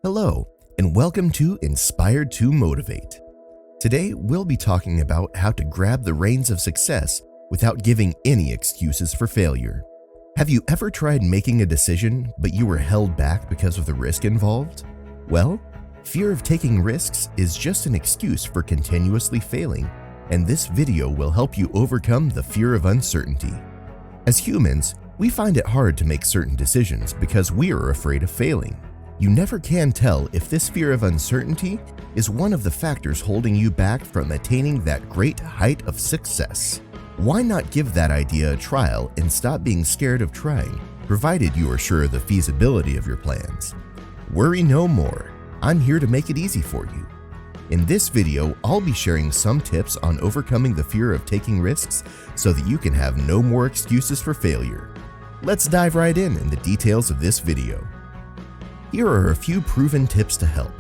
Hello, and welcome to Inspired to Motivate. Today, we'll be talking about how to grab the reins of success without giving any excuses for failure. Have you ever tried making a decision, but you were held back because of the risk involved? Well, fear of taking risks is just an excuse for continuously failing, and this video will help you overcome the fear of uncertainty. As humans, we find it hard to make certain decisions because we are afraid of failing. You never can tell if this fear of uncertainty is one of the factors holding you back from attaining that great height of success. Why not give that idea a trial and stop being scared of trying, provided you are sure of the feasibility of your plans? Worry no more. I'm here to make it easy for you. In this video, I'll be sharing some tips on overcoming the fear of taking risks so that you can have no more excuses for failure. Let's dive right in the details of this video. Here are a few proven tips to help.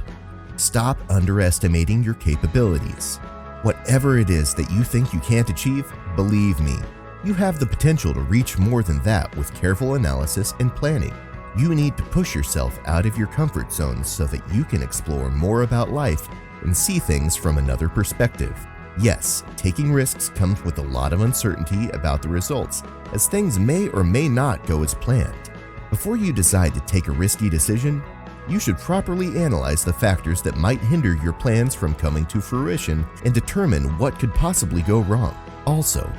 Stop underestimating your capabilities. Whatever it is that you think you can't achieve, believe me, you have the potential to reach more than that with careful analysis and planning. You need to push yourself out of your comfort zone so that you can explore more about life and see things from another perspective. Yes, taking risks comes with a lot of uncertainty about the results, as things may or may not go as planned. Before you decide to take a risky decision, you should properly analyze the factors that might hinder your plans from coming to fruition and determine what could possibly go wrong. Also,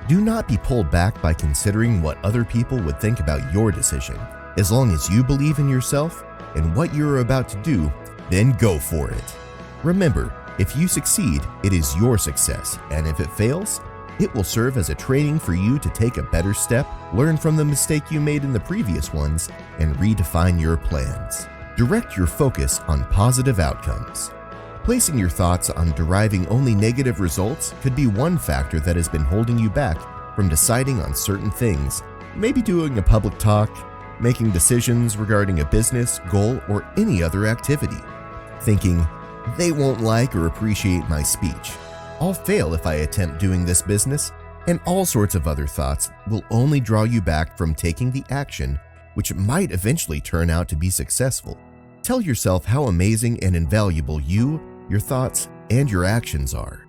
do not be pulled back by considering what other people would think about your decision. As long as you believe in yourself and what you're about to do, then go for it. Remember, if you succeed, it is your success, and if it fails, it will serve as a training for you to take a better step, learn from the mistake you made in the previous ones, and redefine your plans. Direct your focus on positive outcomes. Placing your thoughts on deriving only negative results could be one factor that has been holding you back from deciding on certain things, maybe doing a public talk, making decisions regarding a business, goal, or any other activity. Thinking, they won't like or appreciate my speech. I'll fail if I attempt doing this business, and all sorts of other thoughts will only draw you back from taking the action, which might eventually turn out to be successful. Tell yourself how amazing and invaluable you, your thoughts, and your actions are.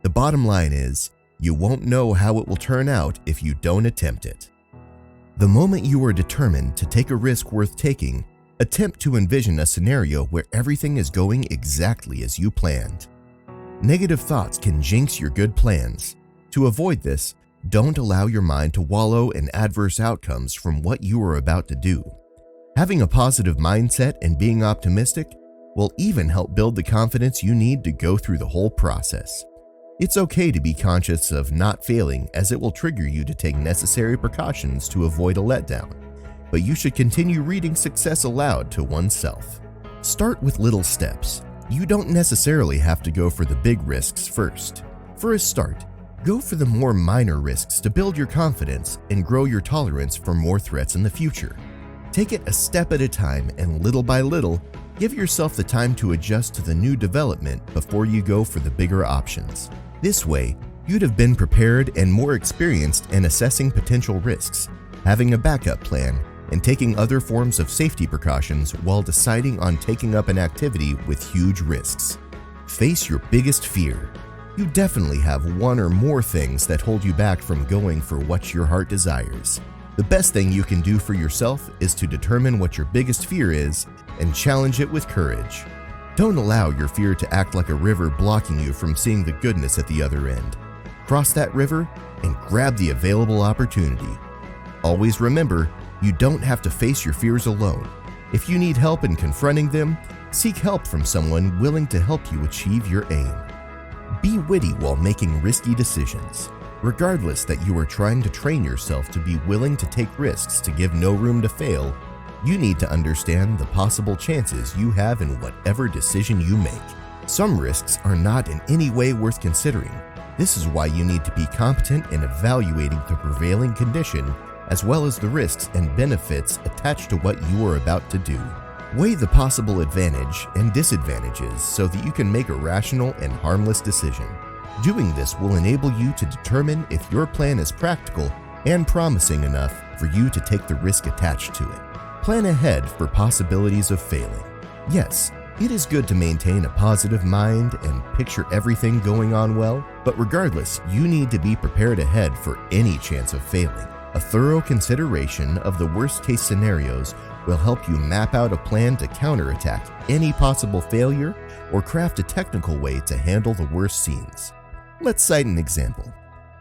The bottom line is, you won't know how it will turn out if you don't attempt it. The moment you are determined to take a risk worth taking, attempt to envision a scenario where everything is going exactly as you planned. Negative thoughts can jinx your good plans. To avoid this, don't allow your mind to wallow in adverse outcomes from what you are about to do. Having a positive mindset and being optimistic will even help build the confidence you need to go through the whole process. It's okay to be conscious of not failing, as it will trigger you to take necessary precautions to avoid a letdown, but you should continue reading success aloud to oneself. Start with little steps. You don't necessarily have to go for the big risks first. For a start, go for the more minor risks to build your confidence and grow your tolerance for more threats in the future. Take it a step at a time, and little by little, give yourself the time to adjust to the new development before you go for the bigger options. This way, you'd have been prepared and more experienced in assessing potential risks, having a backup plan, and taking other forms of safety precautions while deciding on taking up an activity with huge risks. Face your biggest fear. You definitely have one or more things that hold you back from going for what your heart desires. The best thing you can do for yourself is to determine what your biggest fear is and challenge it with courage. Don't allow your fear to act like a river blocking you from seeing the goodness at the other end. Cross that river and grab the available opportunity. Always remember, you don't have to face your fears alone. If you need help in confronting them, seek help from someone willing to help you achieve your aim. Be witty while making risky decisions. Regardless that you are trying to train yourself to be willing to take risks to give no room to fail, you need to understand the possible chances you have in whatever decision you make. Some risks are not in any way worth considering. This is why you need to be competent in evaluating the prevailing condition, as well as the risks and benefits attached to what you are about to do. Weigh the possible advantage and disadvantages so that you can make a rational and harmless decision. Doing this will enable you to determine if your plan is practical and promising enough for you to take the risk attached to it. Plan ahead for possibilities of failing. Yes, it is good to maintain a positive mind and picture everything going on well, but regardless, you need to be prepared ahead for any chance of failing. A thorough consideration of the worst-case scenarios will help you map out a plan to counterattack any possible failure or craft a technical way to handle the worst scenes. Let's cite an example.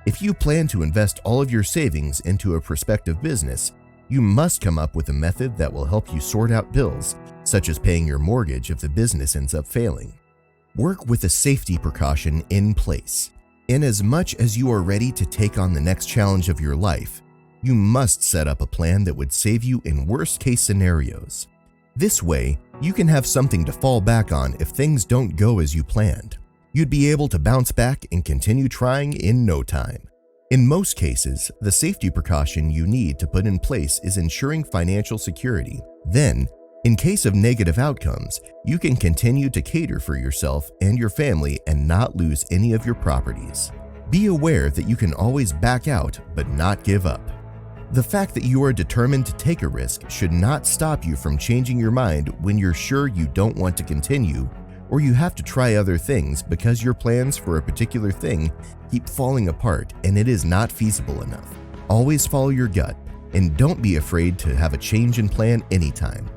If you plan to invest all of your savings into a prospective business, you must come up with a method that will help you sort out bills, such as paying your mortgage if the business ends up failing. Work with a safety precaution in place. In as much as you are ready to take on the next challenge of your life, you must set up a plan that would save you in worst-case scenarios. This way, you can have something to fall back on if things don't go as you planned. You'd be able to bounce back and continue trying in no time. In most cases, the safety precaution you need to put in place is ensuring financial security. Then, in case of negative outcomes, you can continue to cater for yourself and your family and not lose any of your properties. Be aware that you can always back out but not give up. The fact that you are determined to take a risk should not stop you from changing your mind when you're sure you don't want to continue or you have to try other things because your plans for a particular thing keep falling apart and it is not feasible enough. Always follow your gut and don't be afraid to have a change in plan anytime.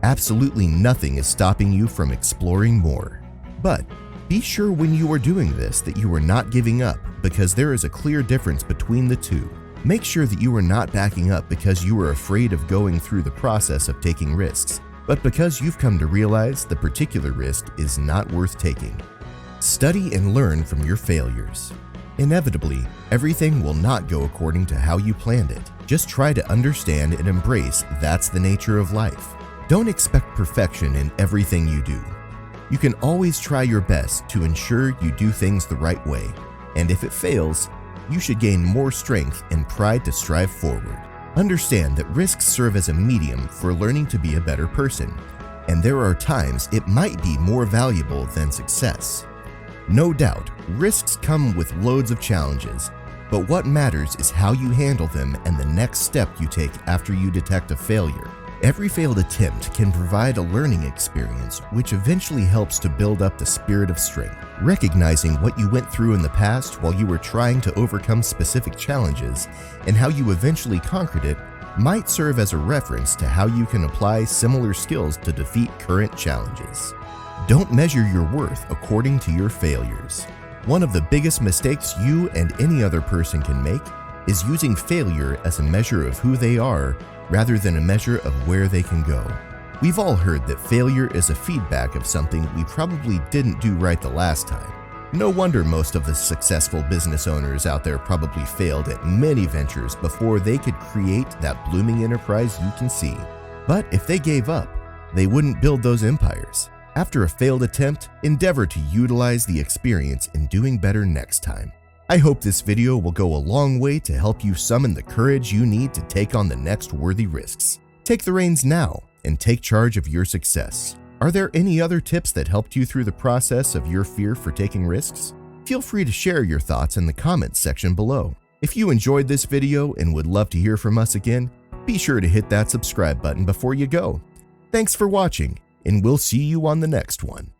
Absolutely nothing is stopping you from exploring more. But be sure when you are doing this that you are not giving up because there is a clear difference between the two. Make sure that you are not backing up because you are afraid of going through the process of taking risks, but because you've come to realize the particular risk is not worth taking. Study and learn from your failures. Inevitably, everything will not go according to how you planned it. Just try to understand and embrace that's the nature of life. Don't expect perfection in everything you do. You can always try your best to ensure you do things the right way, and if it fails, you should gain more strength and pride to strive forward. Understand that risks serve as a medium for learning to be a better person, and there are times it might be more valuable than success. No doubt, risks come with loads of challenges, but what matters is how you handle them and the next step you take after you detect a failure. Every failed attempt can provide a learning experience which eventually helps to build up the spirit of strength. Recognizing what you went through in the past while you were trying to overcome specific challenges and how you eventually conquered it might serve as a reference to how you can apply similar skills to defeat current challenges. Don't measure your worth according to your failures. One of the biggest mistakes you and any other person can make is using failure as a measure of who they are rather than a measure of where they can go. We've all heard that failure is a feedback of something we probably didn't do right the last time. No wonder most of the successful business owners out there probably failed at many ventures before they could create that blooming enterprise you can see. But if they gave up, they wouldn't build those empires. After a failed attempt, endeavor to utilize the experience in doing better next time. I hope this video will go a long way to help you summon the courage you need to take on the next worthy risks. Take the reins now and take charge of your success. Are there any other tips that helped you through the process of your fear for taking risks? Feel free to share your thoughts in the comments section below. If you enjoyed this video and would love to hear from us again, be sure to hit that subscribe button before you go. Thanks for watching, and we'll see you on the next one.